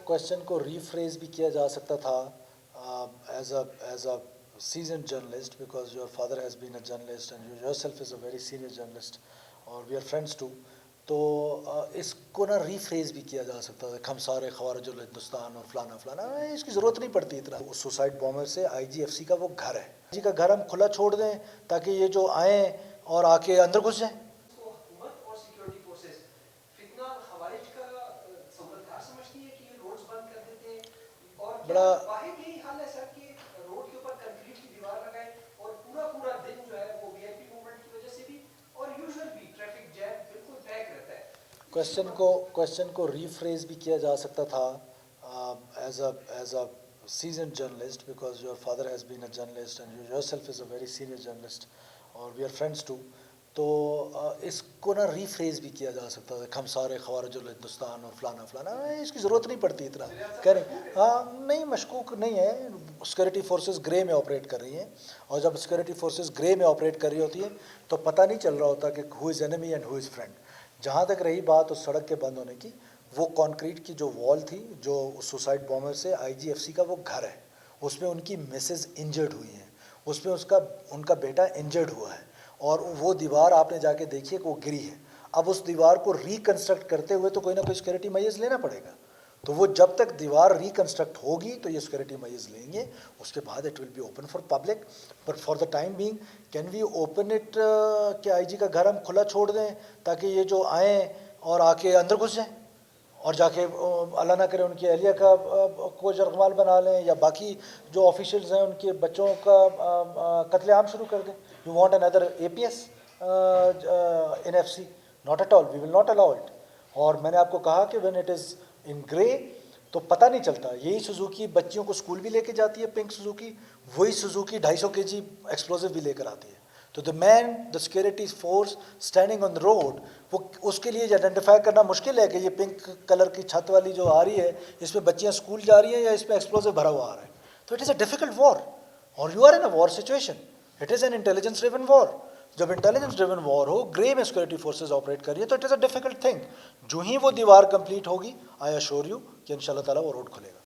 Question को rephrase भी किया जा सकता था as a seasoned journalist, because your father has been a journalist and you yourself is a very senior journalist और we are friends too. तो इसको ना रीफ्रेज भी किया जा सकता था, हम सारे ख़वारिजुल हिंदुस्तान और फलाना फलाना, इसकी ज़रूरत नहीं पड़ती इतना। सुसाइड बॉम्बर से आईजीएफसी का वो घर है, जी का घर हम खुला छोड़ दें ताकि ये जो आएँ और आके अंदर घुस जाएँ। बड़ा रोड के ऊपर कंक्रीट की दीवार लगाए और पूरा दिन जो है वो वीआईपी मूवमेंट की वजह से भी और यूजुअल भी ट्रैफिक जैम बिल्कुल पैक रहता है। क्वेश्चन को रीफ्रेज भी किया जा सकता था as a seasoned journalist, because your father has been a journalist and you yourself is a very senior journalist और we are friends too. तो इसको ना रीफ्रेज भी किया जा सकता था, हम सारे ख़वारिजुल हिंदुस्तान और फलाना फलाना, इसकी ज़रूरत नहीं पड़ती इतना। कह रहे हाँ नहीं, मशकूक नहीं है, सिक्योरिटी फोर्सेस ग्रे में ऑपरेट कर रही हैं और जब सिक्योरिटी फोर्सेस ग्रे में ऑपरेट कर रही होती हैं तो पता नहीं चल रहा होता कि who is enemy and who is friend. जहाँ तक रही बात उस सड़क के बंद होने की, वो कंक्रीट की जो वॉल थी, जो सुसाइड बॉम्बर से आईजीएफसी का वो घर है, उसमें उनकी मिसेज इंजर्ड हुई हैं, उसमें उनका बेटा इंजर्ड हुआ है और वो दीवार आपने जाके देखिए कि वो गिरी है। अब उस दीवार को रिकंस्ट्रक्ट करते हुए तो कोई ना कोई सिक्योरिटी मेजर्स लेना पड़ेगा, तो वो जब तक दीवार रिकंस्ट्रक्ट होगी तो ये सिक्योरिटी मेजर्स लेंगे, उसके बाद it will be open for public. But for the time being can we open it कि आईजी का घर हम खुला छोड़ दें ताकि ये जो आएँ और आके अंदर घुस जाएँ और जाके अल्लाह ना करे उनकी अहलिया का को जरगमाल बना लें या बाकी जो ऑफिशियल्स हैं उनके बच्चों का कत्लेआम शुरू कर दें। You want another APS in FC? Not at all, we will not allow it. और मैंने आपको कहा कि when it is in grey तो पता नहीं चलता। यही सुजुकी बच्चियों को स्कूल भी लेके जाती है, पिंक सुजुकी, वही सुजुकी 250 kg एक्सप्लोजिव भी लेकर आती है। तो the man, the security force standing on the road, वो उसके लिए आइडेंटिफाई करना मुश्किल है कि ये पिंक कलर की छत वाली जो आ रही है इसमें बच्चियां स्कूल जा रही हैं या इसमें एक्सप्लोजिव भरा हुआ आ रहा है। तो it is a difficult war और you are in a war situation, it is an intelligence driven war. जब इंटेलिजेंस ड्रिवन वॉर हो, ग्रे में सिक्योरिटी फोर्सेज ऑपरेट कर रही है, तो it is a difficult thing. जो ही वो दीवार कंप्लीट होगी, आई अश्योर यू कि इंशाल्लाह ताला वो रोड खुलेगा।